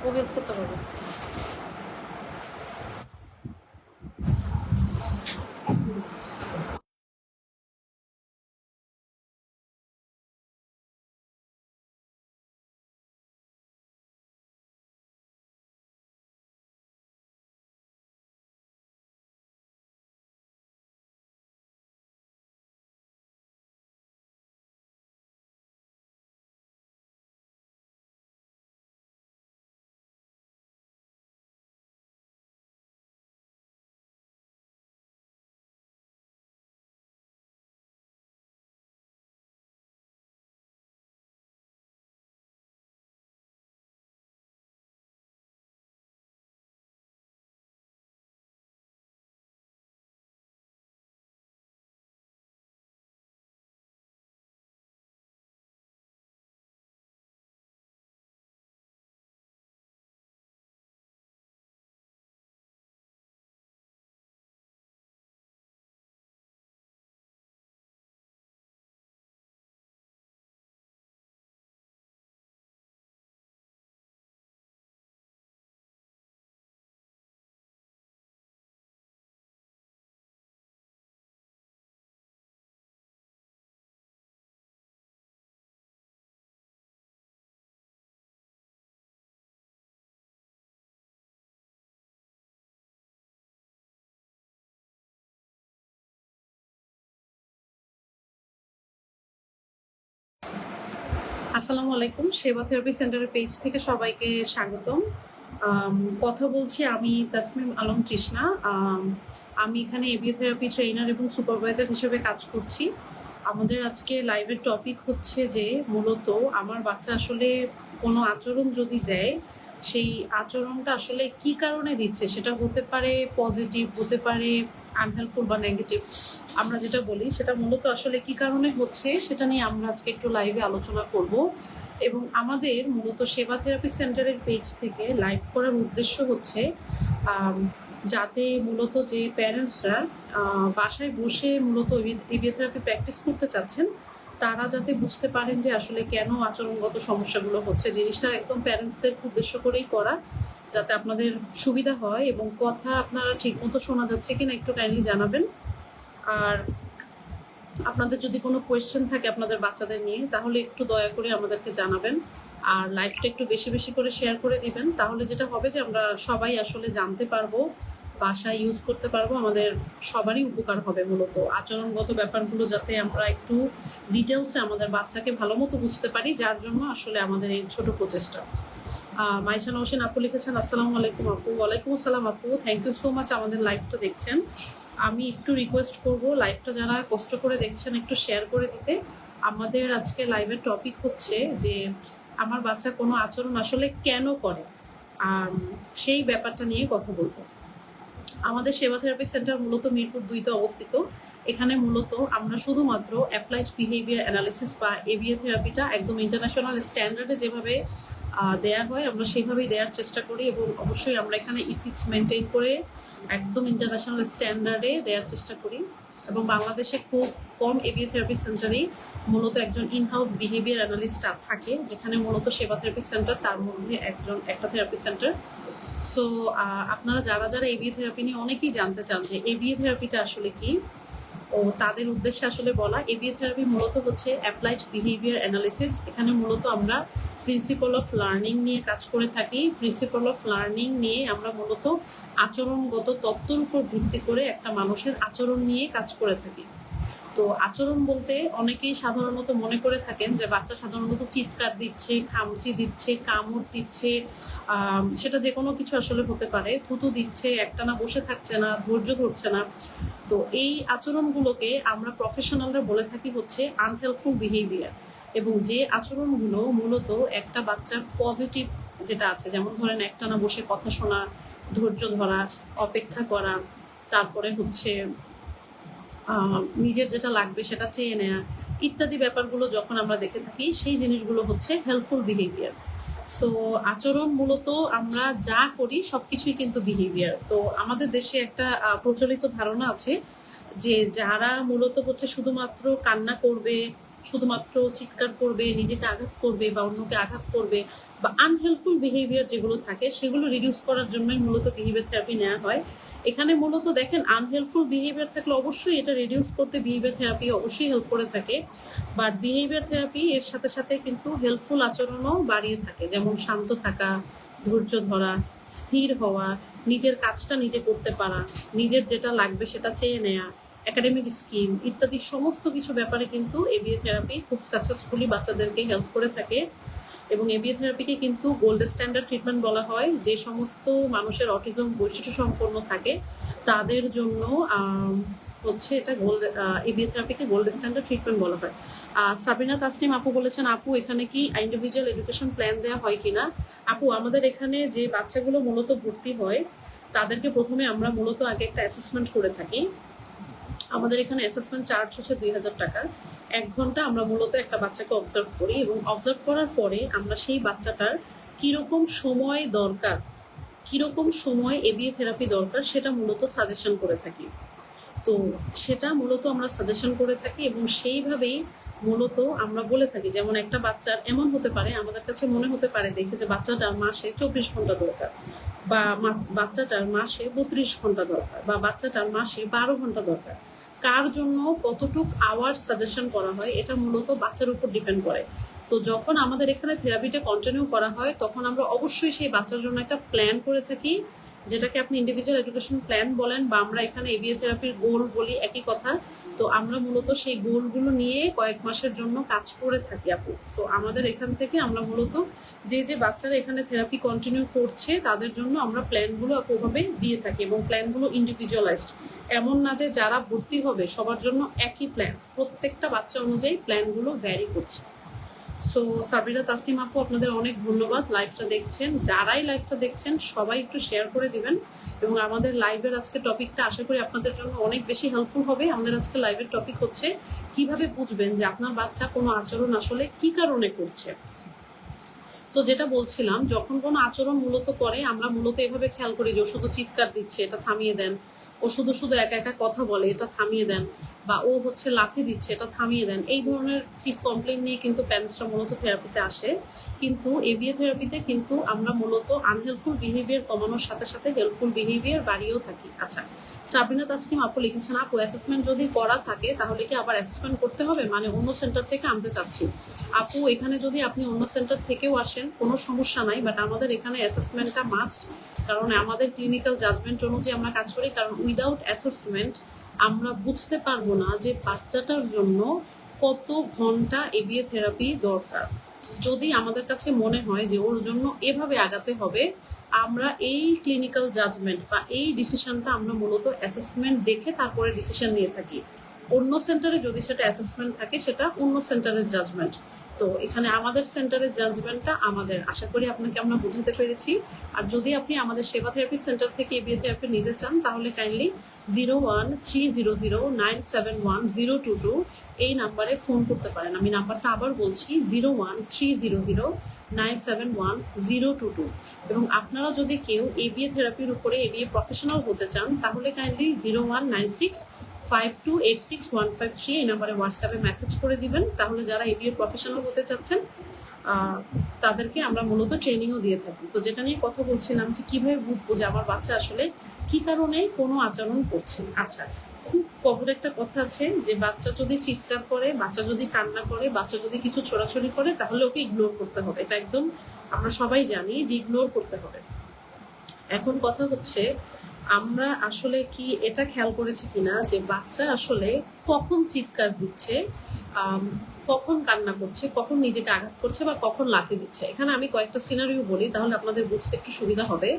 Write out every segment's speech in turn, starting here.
ও help করতে পারবে। আসসালামু আলাইকুম, সেবা থেরাপি সেন্টারের পেজ থেকে সবাইকে স্বাগতম। কথা বলছি আমি তাসমিম আলম তৃষ্ণা। আমি এখানে এবিও থেরাপি ট্রেনার এবং সুপারভাইজার হিসেবে কাজ করছি। আমাদের আজকে লাইভের টপিক হচ্ছে যে মূলত আমার বাচ্চা আসলে কোনো আচরণ যদি দেয়, সেই আচরণটা আসলে কি কারণে দিচ্ছে, সেটা হতে পারে পজিটিভ, হতে পারে আনহেল্পফুল বা নেগেটিভ। আমরা যেটা বলি সেটা মূলত আসলে কি কারণে হচ্ছে সেটা নিয়ে আমরা আজকে একটু লাইভে আলোচনা করব। এবং আমাদের মূলত সেবা থেরাপি সেন্টারের পেজ থেকে লাইভ করার উদ্দেশ্য হচ্ছে যাতে মূলত যে প্যারেন্টসরা বাসায় বসে মূলত এবিও থেরাপি প্র্যাকটিস করতে চাচ্ছেন, তারা যাতে বুঝতে পারেন যে আসলে কেন আচরণগত সমস্যাগুলো হচ্ছে। জিনিসটা একদম প্যারেন্টসদের উদ্দেশ্য করেই করা, যাতে আপনাদের সুবিধা হয়। এবং কথা আপনারা ঠিকমতো শোনা যাচ্ছে কিনা একটু কাইন্ডলি জানাবেন। আর আপনাদের যদি কোনো কোয়েশ্চেন থাকে আপনাদের বাচ্চাদের নিয়ে, তাহলে একটু দয়া করে আমাদেরকে জানাবেন। আর লাইভটা একটু বেশি বেশি করে শেয়ার করে দিবেন, তাহলে যেটা হবে যে আমরা সবাই আসলে জানতে পারবো, বাসায় ইউজ করতে পারবো, আমাদের সবারই উপকার হবে। মূলত আচরণগত ব্যাপারগুলো যাতে আমরা একটু ডিটেলসে আমাদের বাচ্চাকে ভালো মতো বুঝতে পারি, যার জন্য আসলে আমাদের এই ছোট প্রচেষ্টা। মাইশান হোসেন আপু লিখেছেন, আসসালামু আলাইকুম আপু। ওয়ালাইকুম আসসালাম আপু, থ্যাংক ইউ সো মাচ আমাদের লাইভটা দেখছেন। আমি একটু রিকোয়েস্ট করব, লাইভটা যারা কষ্ট করে দেখছেন একটু শেয়ার করে দিতে। আমাদের আজকে লাইভের টপিক হচ্ছে যে আমার বাচ্চা কোনো আচরণ আসলে কেন করে, সেই ব্যাপারটা নিয়ে কথা বলবো। আমাদের সেবা থেরাপি সেন্টার মূলত মিরপুর 2-তে অবস্থিত। এখানে মূলত আমরা শুধুমাত্র অ্যাপ্লাইড বিহেভিয়ার অ্যানালিসিস বা এবিএ থেরাপিটা একদম ইন্টারন্যাশনাল স্ট্যান্ডার্ডে যেভাবে দেয়া হয় আমরা সেইভাবেই দেওয়ার চেষ্টা করি। এবং অবশ্যই আমরা এখানে ইথিক্স মেনটেন করে একদম ইন্টারন্যাশনাল স্ট্যান্ডার্ডে দেওয়ার চেষ্টা করি। এবং বাংলাদেশে খুব কম এবিএ থেরাপি সেন্টারেই মূলত একজন ইনহাউস বিহেভিয়ার অ্যানালিস্ট থাকে, যেখানে মূলত সেবা থেরাপি সেন্টার তার মধ্যে একটা থেরাপি সেন্টার। সো আপনারা যারা যারা এবিএ থেরাপি নিয়ে অনেকেই জানতে চান যে এবিএ থেরাপিটা আসলে কি, ও তাদের উদ্দেশ্যে আসলে বলা, এবিএ থেরাপি মূলত হচ্ছে অ্যাপ্লাইড বিহেভিয়ার অ্যানালিসিস। এখানে মূলত আমরা প্রিন্সিপাল অফ লার্নিং নিয়ে কাজ করে থাকি। প্রিন্সিপাল অফ লার্নিং নিয়ে আমরা মূলত আচরণগত তত্ত্বের উপর ভিত্তি করে একটা মানুষের আচরণ নিয়ে কাজ করে থাকি। তো আচরণ বলতে অনেকেই সাধারণত মনে করে থাকেন যে বাচ্চা সাধারণত চিৎকার দিচ্ছে, খামচি দিচ্ছে, কামড় দিচ্ছে, সেটা যে কোনো কিছু আসলে হতে পারে, থুতু দিচ্ছে, একটানা বসে থাকছে না, ধৈর্য ধরছে না। তো এই আচরণগুলোকে আমরা প্রফেশনালরা বলে থাকি হচ্ছে আনহেল্পফুল বিহেভিয়ার। এবং যে আচরণগুলো মূলত একটা বাচ্চার পজিটিভ যেটা আছে, যেমন ধরেন একটানা বসে কথা শোনা, ধৈর্য ধরা, অপেক্ষা করা, তারপরে হচ্ছে নিজের যেটা লাগবে সেটা চেয়ে নেয়া, ইত্যাদি ব্যাপারগুলো যখন আমরা দেখে থাকি, সেই জিনিসগুলো হচ্ছে হেল্পফুল বিহেভিয়ার। সো আচরণ মূলত আমরা যা করি সবকিছুই কিন্তু বিহেভিয়ার। তো আমাদের দেশে একটা প্রচলিত ধারণা আছে যে যারা মূলত হচ্ছে শুধুমাত্র কান্না করবে, শুধুমাত্র চিৎকার করবে, নিজেকে আঘাত করবে বা অন্যকে আঘাত করবে বা আনহেল্পফুল বিহেভিয়ার যেগুলো থাকে সেগুলো রিডিউস করার জন্যই মূলত বিহেভিয়ার থেরাপি নেওয়া হয়। এখানে মূলত দেখেন আনহেল্পফুল বিহেভিয়ার থাকলে অবশ্যই এটা রিডিউস করতে বিহেভিয়ার থেরাপি অবশ্যই হেল্প করে থাকে, বাট বিহেভিয়ার থেরাপি এর সাথে সাথে কিন্তু হেল্পফুল আচরণও বাড়িয়ে থাকে, যেমন শান্ত থাকা, ধৈর্য ধরা, স্থির হওয়া, নিজের কাজটা নিজে করতে পারা, নিজের যেটা লাগবে সেটা চেয়ে নেয়া, একাডেমিক স্কিল ইত্যাদি সমস্ত কিছু ব্যাপারে কিন্তু এবিএ থেরাপি খুব সাকসেসফুলি বাচ্চাদেরকে হেল্প করে থাকে। এবং এবিএ থেরাপিকে কিন্তু গোল্ড স্ট্যান্ডার্ড ট্রিটমেন্ট বলা হয়। যে সমস্ত মানুষের অটিজম বৈশিষ্ট্য সম্পন্ন থাকে তাদের জন্য হচ্ছে এটা গোল্ড, এবিএ থেরাপিকে গোল্ড স্ট্যান্ডার্ড ট্রিটমেন্ট বলা হয়। সাবিনা তাসনিম আপু বলেছেন, আপু এখানে কি ইন্ডিভিজুয়াল এডুকেশন প্ল্যান দেওয়া হয় কিনা? আপু আমাদের এখানে যে বাচ্চাগুলো মূলত ভর্তি হয় তাদেরকে প্রথমে আমরা মূলত আগে একটা অ্যাসেসমেন্ট করে থাকি। আমাদের এখানে অ্যাসেসমেন্ট চার্জ হচ্ছে 2000 টাকা। 1 ঘন্টা আমরা মূলত একটা বাচ্চাকে অবজার্ভ করি এবং অবজার্ভ করার পরে আমরা সেই বাচ্চাটার কিরকম সময় দরকার, কিরকম সময় এবিএ থেরাপি দরকার সেটা মূলত সাজেশন করে থাকি। তো সেটা মূলত আমরা সাজেশন করে থাকি এবং সেইভাবেই মূলত আমরা বলে থাকি। যেমন একটা বাচ্চার এমন হতে পারে, আমাদের কাছে মনে হতে পারে দেখে যে বাচ্চাটার মাসে 24 ঘন্টা দরকার, বা বাচ্চাটার মাসে 32 ঘন্টা দরকার, বা বাচ্চাটার মাসে 12 ঘন্টা দরকার। কার জন্য কতটুক আওয়ার সাজেশন করা হয় এটা মূলত বাচ্চার উপর ডিপেন্ড করে। তো যখন আমাদের এখানে থেরাপিটা কন্টিনিউ করা হয় তখন আমরা অবশ্যই সেই বাচ্চার জন্য একটা প্ল্যান করে থাকি, যেটাকে আপনি ইন্ডিভিজুয়াল এডুকেশন প্ল্যান বলেন বা আমরা এখানে এবিএ থেরাপির গোল বলি, একই কথা। তো আমরা মূলত সেই গোলগুলো নিয়ে কয়েক মাসের জন্য কাজ করে থাকি আপু। সো আমাদের এখান থেকে আমরা মূলত যে বাচ্চারা এখানে থেরাপি কন্টিনিউ করছে তাদের জন্য আমরা প্ল্যানগুলো ওভাবে দিয়ে থাকি এবং প্ল্যানগুলো ইন্ডিভিজুয়ালাইজড। এমন না যে যারা ভর্তি হবে সবার জন্য একই প্ল্যান, প্রত্যেকটা বাচ্চা অনুযায়ী প্ল্যানগুলো ভ্যারি করছে। সো সাবিনা তাসনিম আপু আপনাদের অনেক ধন্যবাদ লাইভটা দেখছেন। যারাই লাইভটা দেখছেন সবাই একটু শেয়ার করে দিবেন এবং আমাদের লাইভের আজকে টপিকটা আশা করি আপনাদের জন্য অনেক বেশি হেল্পফুল হবে। আমাদের আজকে লাইভের টপিক হচ্ছে কিভাবে বুঝবেন যে আপনার বাচ্চা কোনো আচরণ আসলে কি কারণে করছে। তো যেটা বলছিলাম, যখন কোনো আচরণ মূলত করে আমরা মূলত এভাবে খেয়াল করি যে ও শুধু চিৎকার দিচ্ছে, এটা থামিয়ে দেন, ও শুধু শুধু একা একা কথা বলে, এটা থামিয়ে দেন, বা ও হচ্ছে লাথি দিচ্ছে, এটা থামিয়ে দেন। এই ধরনের চিফ কমপ্লেইন নিয়ে কিন্তু প্যারেন্টসরা মূলত থেরাপিতে আসে। কিন্তু এবিএ থেরাপিতে কিন্তু আমরা মূলত আনহেল্পফুল বিহেভিয়ার কমানোর সাথে সাথে হেল্পফুল বিহেভিয়ার বাড়িয়েও থাকি। আচ্ছা, সাবিনা তাসনিম আপু লিখেছেন, আপু অ্যাসেসমেন্ট যদি করা থাকে তাহলে কি আবার অ্যাসেসমেন্ট করতে হবে, মানে অন্য সেন্টার থেকে আনতে চাচ্ছি। আপু এখানে যদি আপনি অন্য সেন্টার থেকেও আসেন কোনো সমস্যা নাই, বাট আমাদের এখানে অ্যাসেসমেন্টটা মাস্ট, কারণ আমাদের ক্লিনিক্যাল জাজমেন্ট অনুযায়ী আমরা কাজ করি। কারণ উইদাউট অ্যাসেসমেন্ট আমরা বুঝতে পারবো না যে বাচ্চাটার জন্য কত ঘন্টা এবিএ থেরাপি দরকার। যদি আমাদের কাছে মনে হয় যে ওর জন্য এভাবে আগাতে হবে, আমরা এই ক্লিনিক্যাল জাজমেন্ট বা এই ডিসিশনটা আমরা মূলত অ্যাসেসমেন্ট দেখে তারপরে ডিসিশন নিয়ে থাকি। অন্য সেন্টারে যদি সেটা অ্যাসেসমেন্ট থাকে সেটা অন্য সেন্টারের জাজমেন্ট। তো এখানে আমাদের সেন্টারের জাজমেন্টটা আমাদের। আশা করি আপনাকে আমরা বুঝাতে পেরেছি। আর যদি আপনি আমাদের সেবা থেরাপি সেন্টার থেকে এবিএ থেরাপি নিতে চান তাহলে কাইন্ডলি 013009710022 এই নাম্বারে ফোন করতে পারেন। আমি নাম্বারটা আবার বলছি, 013009710022। এবং আপনারা যদি কেউ এবিএ থেরাপির উপরে এবিএ প্রফেশনাল হতে চান তাহলে কাইন্ডলি 019652865153 এই নাম্বারে হোয়াটসঅ্যাপে মেসেজ করে দিবেন। তাহলে যারা এবিএ প্রফেশনাল হতে চাচ্ছেন তাদেরকে আমরা মূলত ট্রেনিংও দিয়ে থাকি। তো যেটা নিয়ে কথা বলছিলাম যে কিভাবে বুঝবো যে আমার বাচ্চা আসলে কি কারণে কোনো আচরণ করছে। আচ্ছা, খুব কমন একটা কথা আছে যে বাচ্চা যদি চিৎকার করে, বাচ্চা যদি কান্না করে, বাচ্চা যদি কিছু ছোড়াছড়ি করে তাহলে ওকে ইগনোর করতে হবে। এটা একদম আমরা সবাই জানি যে ইগনোর করতে হবে। এখন কথা হচ্ছে আমরা আসলে কি এটা খেয়াল করেছি কিনা যে বাচ্চা আসলে কখন চিৎকার দিচ্ছে, কখন কান্না করছে, কখন নিজেকে আঘাত করছে বা কখন লাথি দিচ্ছে। এখানে আমি কয়েকটা সিনারিও বলি তাহলে আপনাদের বুঝতে একটু সুবিধা হবে।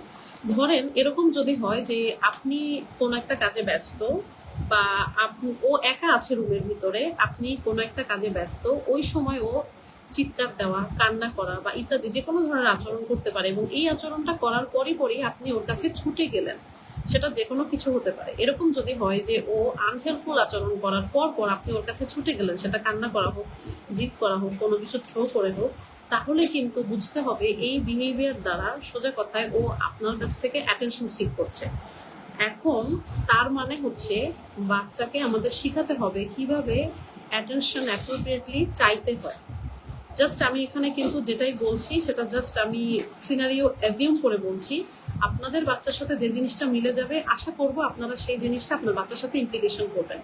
ধরেন এরকম যদি হয় যে আপনি কোনো একটা কাজে ব্যস্ত বা ও একা আছে রুমের ভিতরে, আপনি কোনো একটা কাজে ব্যস্ত, ওই সময় ও চিৎকার দেওয়া, কান্না করা বা ইত্যাদি যে কোনো ধরনের আচরণ করতে পারে এবং এই আচরণটা করার পরই আপনি ওর কাছে ছুটে গেলেন, সেটা যে কোনো কিছু হতে পারে। এরকম যদি হয় যে ও আনহেল্পফুল আচরণ করার পর আপনি ওর কাছে ছুটে গেলেন, সেটা কান্না করা হোক, জিদ করা হোক, কোনো কিছু থ্রো করে হোক, তাহলে কিন্তু বুঝতে হবে এই বিহেভিয়ার দ্বারা সোজা কথায় ও আপনার কাছ থেকে অ্যাটেনশন সিক করছে। এখন তার মানে হচ্ছে বাচ্চাকে আমাদের শিখাতে হবে কিভাবে অ্যাটেনশন অ্যাপ্রোপ্রিয়েটলি চাইতে হয়। জাস্ট আমি এখানে কিন্তু যেটাই বলছি সেটা জাস্ট আমি সিনারিও অ্যাজিউম করে বলছি। আপনাদের বাচ্চার সাথে যে জিনিসটা মিলে যাবে আশা করব আপনারা সেই জিনিসটা আপনার বাচ্চার সাথে ইমপ্লিকেশন করবেন।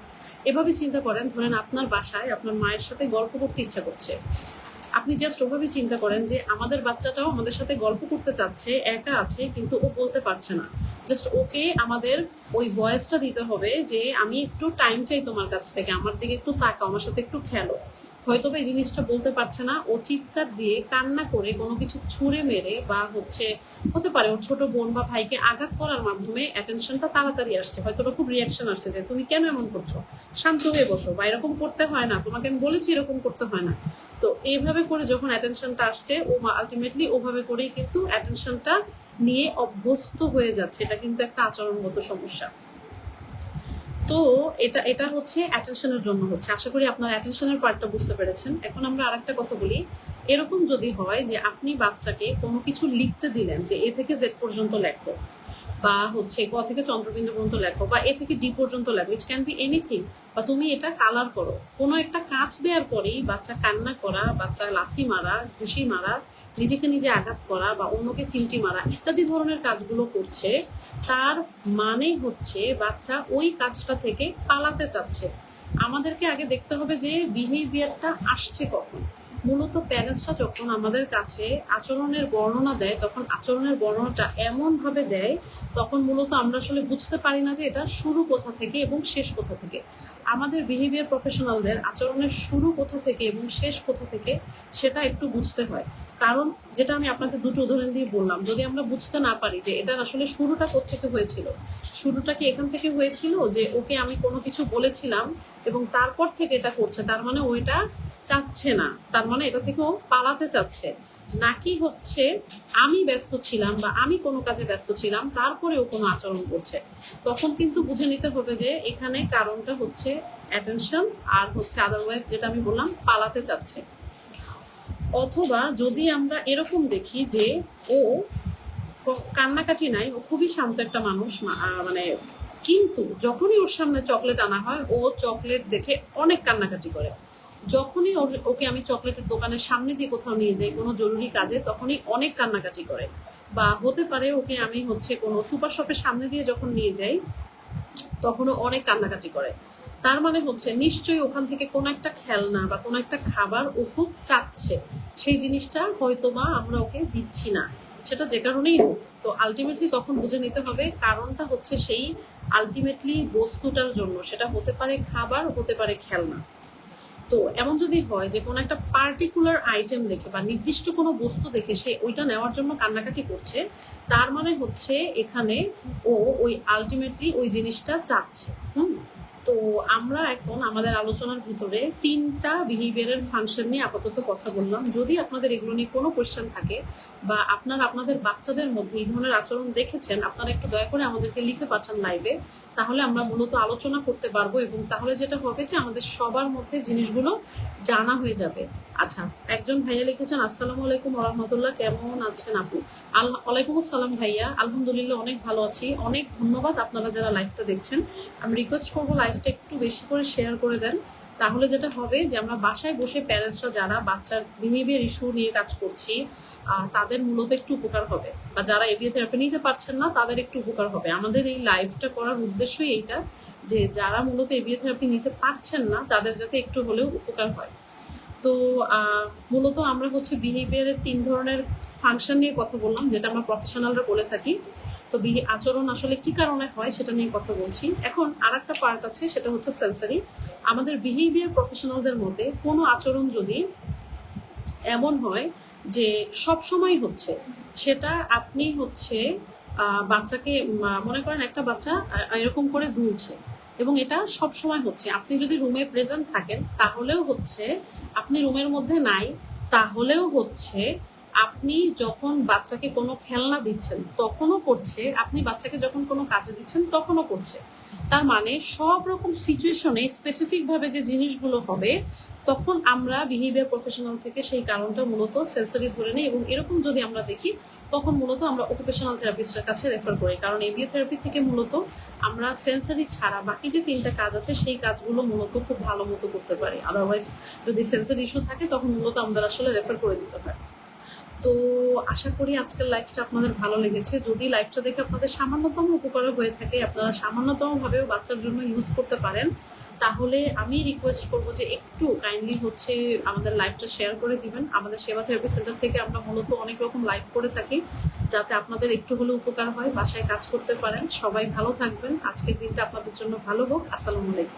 এভাবে চিন্তা করেন, ধরেন আপনার বাসায় আপনার মায়ের সাথে গল্প করতে ইচ্ছা করছে, আপনি জাস্ট ওভাবে চিন্তা করেন যে আমাদের বাচ্চাটাও আমাদের সাথে গল্প করতে চাচ্ছে, একা আছে কিন্তু ও বলতে পারছে না। জাস্ট ওকে আমাদের ওই ভয়েসটা দিতে হবে যে আমি একটু টাইম চাই তোমার কাছ থেকে, আমার দিকে একটু তাকাও, আমার সাথে একটু খেলো। হয়তো এই জিনিসটা বলতে পারছে না, ও চিৎকার দিয়ে কান্না করে কোনো কিছু ছুঁড়ে মেরে বা হতে পারে ওর ছোট বোন বা ভাইকে আঘাত করার মাধ্যমে অ্যাটেনশনটা তাড়াতাড়ি আসছে, হয়তো বা খুব রিয়াকশন আসছে যে তুমি কেন এমন করছো, শান্ত হয়ে বসো, বা এরকম করতে হয় না, তোমাকে আমি বলেছি এরকম করতে হয় না। তো এইভাবে করে যখন অ্যাটেনশনটা আসছে, ও আলটিমেটলি ওভাবে করেই কিন্তু অ্যাটেনশনটা নিয়ে অভ্যস্ত হয়ে যাচ্ছে। এটা কিন্তু একটা আচরণগত সমস্যা। তো এটা এটা হচ্ছে অ্যাটেনশনের জন্য হচ্ছে। আশা করি আপনার অ্যাটেনশনের পার্টটা বুঝতে পেরেছেন। এখন আমরা আরেকটা কথা বলি। এরকম যদি হয় যে আপনি বাচ্চাকে কোনো কিছু লিখতে দিলেন যে এ থেকে জেড পর্যন্ত লেখো, বা ক থেকে চন্দ্রবিন্দু পর্যন্ত লেখো, বা এ থেকে ডি পর্যন্ত লেখো, ইট ক্যান বি এনিথিং, বা তুমি এটা কালার করো। কোনো একটা কাজ দেওয়ার পরেই বাচ্চা কান্না করা, বাচ্চা লাথি মারা, ঘুষি মারা, নিজেকে নিজে আঘাত করা বা অন্যকে চিমটি মারা ইত্যাদি ধরনের কাজগুলো করছে, তার মানে হচ্ছে বাচ্চা ওই কাজটা থেকে পালাতে চাচ্ছে। আমাদেরকে আগে দেখতে হবে যে বিহেভিয়ারটা আসছে কখন। মূলত প্যারেন্টসরা যখন আমাদের কাছে আচরণের বর্ণনা দেয়, তখন আচরণের বর্ণনাটা এমন ভাবে দেয়, তখন মূলত আমরা আসলে বুঝতে পারি না যে এটা শুরু কোথা থেকে এবং শেষ কোথা থেকে। আমাদের বিহেভিয়ার প্রফেশনালদের আচরণের শুরু কোথা থেকে এবং শেষ কোথা থেকে সেটা একটু বুঝতে হয়। কারণ যেটা আমি আপনাদের দুটো উদাহরণ দিয়ে বললাম, যদি আমরা বুঝতে না পারি যে এটার আসলে শুরুটা কোত্থেকে হয়েছিল, শুরুটা কি এখান থেকে হয়েছিল যে ওকে আমি কোনো কিছু বলেছিলাম এবং তারপর থেকে এটা করছে, তার মানে ও এটা চাচ্ছে না, তার মানে এটা থেকে ও পালাতে চাচ্ছে, নাকি আমি ব্যস্ত ছিলাম বা আমি কোনো কাজে ব্যস্ত ছিলাম তারপরে ও কোনো আচরণ করছে, তখন কিন্তু বুঝে নিতে হবে যে এখানে কারণটা হচ্ছে অ্যাটেনশন, আর আদারওয়াইজ যেটা আমি বললাম পালাতে চাচ্ছে। অথবা যদি আমরা এরকম দেখি যে ও কান্নাকাটি নাই, ও খুবই শান্ত একটা মানুষ, মানে কিন্তু যখনই ওর সামনে চকলেট আনা হয় ও চকলেট দেখে অনেক কান্নাকাটি করে, যখনই ওকে আমি চকলেটের দোকানের সামনে দিয়ে কোথাও নিয়ে যাই কোনো জরুরি কাজে, তখনই অনেক কান্নাকাটি করে। বা হতে পারে ওকে আমি কোনো সুপার শপের সামনে দিয়ে যখন নিয়ে যাই তখনও অনেক কান্নাকাটি করে। তার মানে নিশ্চয়ই ওখান থেকে কোনো একটা খেলনা বা কোনো একটা খাবার ও খুব চাচ্ছে, সেই জিনিসটা হয়তোবা আমরা ওকে দিচ্ছি না, সেটা যে কারণেই হোক। তো আলটিমেটলি তখন বুঝে নিতে হবে কারণটা সেই আলটিমেটলি বস্তুটার জন্য, সেটা হতে পারে খাবার, হতে পারে খেলনা। তো এমন যদি হয় যে কোনো একটা পার্টিকুলার আইটেম দেখে বা নির্দিষ্ট কোনো বস্তু দেখে সে ওইটা নেওয়ার জন্য কান্নাকাটি করছে, তার মানে এখানে ও ওই আলটিমেটলি ওই জিনিসটা চাচ্ছে। তো আমরা এখন আমাদের আলোচনার ভিতরে 3টা বিহেভিয়ারের ফাংশন নিয়ে আপাতত কথা বললাম। যদি আপনাদের এগুলো নিয়ে কোনো কোয়েশ্চেন থাকে বা আপনাদের বাচ্চাদের মধ্যে এই ধরনের আচরণ দেখেছেন, আপনারা একটু দয়া করে আমাদেরকে লিখে পাঠান লাইভে, তাহলে আমরা মূলত আলোচনা করতে পারবো এবং তাহলে যেটা হবে যে আমাদের সবার মধ্যে জিনিসগুলো জানা হয়ে যাবে। আচ্ছা, একজন ভাইয়া লিখেছেন, আসসালামু আলাইকুম ওয়া রাহমাতুল্লাহ, কেমন আছেন আপু? ওয়ালাইকুম আসসালাম ভাইয়া, আলহামদুলিল্লাহ অনেক ভালো আছি। অনেক ধন্যবাদ আপনারা যারা লাইভটা দেখছেন। আমি রিকোয়েস্ট করবো লাইভটা একটু বেশি করে শেয়ার করে দেন, তাহলে যেটা হবে যে আমরা বাসায় বসে প্যারেন্টসরা যারা বাচ্চার বিহেভিয়ার ইস্যু নিয়ে কাজ করছি তাদের মূলত একটু উপকার হবে, বা যারা এবিএ থেরাপি নিতে পারছেন না তাদের একটু উপকার হবে। আমাদের এই লাইভটা করার উদ্দেশ্যই এইটা, যে যারা মূলত এবিএ থেরাপি নিতে পারছেন না তাদের যাতে একটু হলেও উপকার হয়। তো মূলত আমরা বিহেভিয়ারের 3 ধরনের ফাংশন নিয়ে কথা বললাম, যেটা আমরা প্রফেশনালরা বলে থাকি। তো আচরণ আসলে কি কারণে হয় সেটা নিয়ে কথা বলছি। এখন আরেকটা পার্ট আছে, সেটা সেন্সরি। আমাদের বিহেভিয়ার প্রফেশনালদের মধ্যে কোনো আচরণ যদি এমন হয় যে সব সময় সেটা আপনি বাচ্চাকে মনে করেন একটা বাচ্চা এরকম করে দুলছে এবং এটা সব সময় আপনি যদি রুমে প্রেজেন্ট থাকেন তাহলেও আপনি রুমের মধ্যে নাই তাহলেও আপনি যখন বাচ্চাকে কোনো খেলনা দিচ্ছেন তখনও করছে, আপনি বাচ্চাকে যখন কোনো কাজে দিচ্ছেন তখনও করছে। তার মানে সব রকম সিচুয়েশনে স্পেসিফিকভাবে যে জিনিসগুলো হবে তখন আমরা বিহেভিয়ার প্রফেশনাল থেকে সেই কারণটা মূলত সেন্সরি ধরে নিই, এবং এরকম যদি আমরা দেখি তখন মূলত আমরা অকুপেশনাল থেরাপিস্টের কাছে রেফার করি। কারণ এবিও থেরাপি থেকে মূলত আমরা সেন্সরি ছাড়া বাকি যে 3টা কাজ আছে সেই কাজগুলো মূলত খুব ভালো মতো করতে পারি। আদারওয়াইজ যদি সেন্সরি ইস্যু থাকে তখন মূলত আমাদের আসলে রেফার করে দিতে হয়। তো আশা করি আজকের লাইফটা আপনাদের ভালো লেগেছে। যদি লাইফটা দেখে আপনাদের সামান্যতম উপকার হয়ে থাকে, আপনারা সামান্যতম ভাবেও বাচ্চার জন্য ইউজ করতে পারেন, তাহলে আমি রিকোয়েস্ট করবো যে একটু কাইন্ডলি হচ্ছে আমাদের লাইফটা শেয়ার করে দিবেন। আমাদের সেবা থেরাপি সেন্টার থেকে আমরা মূলত অনেক রকম লাইফ করে থাকি, যাতে আপনাদের একটু হলেও উপকার হয়, বাসায় কাজ করতে পারেন। সবাই ভালো থাকবেন, আজকের দিনটা আপনাদের জন্য ভালো হোক। আসসালামু আলাইকুম।